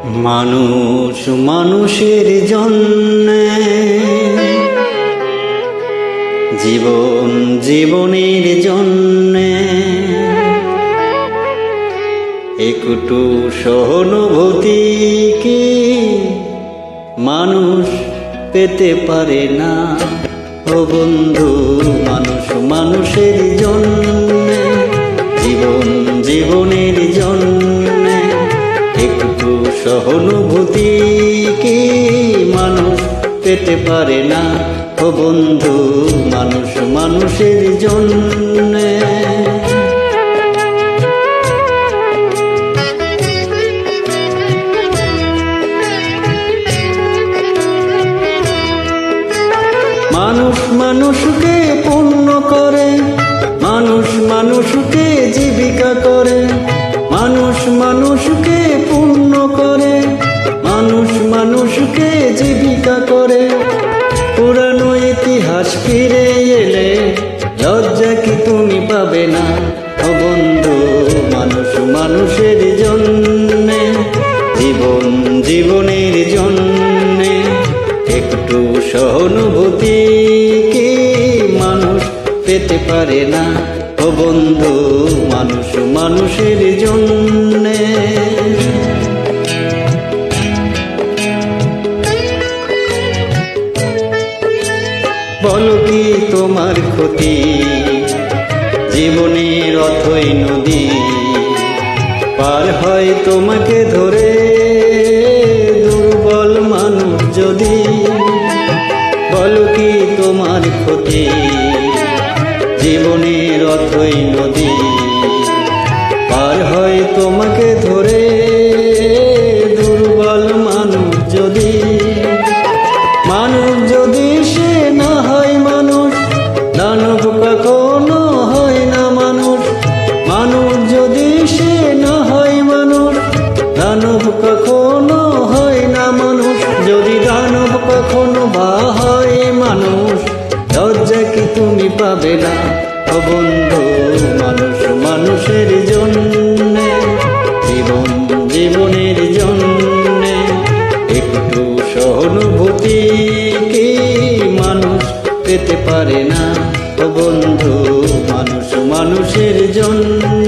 মানুষ মানুষের জন্যে, জীবন জীবনের জন্যে একটু সহানুভূতি কি মানুষ পেতে পারে না? ও বন্ধু, মানুষ মানুষের জন্যে, জীবন জীবনের জন্যে একটু সহানুভূতি কি মানুষ পেতে পারে না? ও বন্ধু, মানুষ মানুষের জন্যে। মানুষ মানুষকে পূর্ণ করে, মানুষ মানুষকে জীবিকা করে, মানুষ মানুষকে পূর্ণ করে, মানুষ মানুষকে জীবিকা করে। পুরানো ইতিহাস ফিরে এলে লজ্জা কি তুমি পাবে না? ও বন্ধু, মানুষ মানুষের জন্যে, জীবন জীবনের জন্যে একটু সহানুভূতি কি মানুষ পেতে পারে না? ও বন্ধু, মানুষ মানুষের জন্যে। বলো কি তোমার ক্ষতি? জীবনের অথই নদী পার হয় তোমাকে ধরে দুর্বল মানুষ যদি। বলো কি তোমার ক্ষতি? জীবনের অথই নদী পার হয় তোমাকে ধরে দুর্বল মানুষ যদি। মানুষ যদি সে না হয় মানুষ, দানব কখনো হয় না মানুষ। মানুষ যদি সে না হয় মানুষ, দানব কখনো হয় না মানুষ। যদি দানব কখনো বা হয় মানুষ, লজ্জা কি তুমি পাবে না? ও বন্ধু, মানুষ মানুষের জন্যে, জীবন জীবনের জন্যে একটু সহানুভূতি কি মানুষ পেতে পারে না? ও বন্ধু, মানুষ মানুষের জন্য।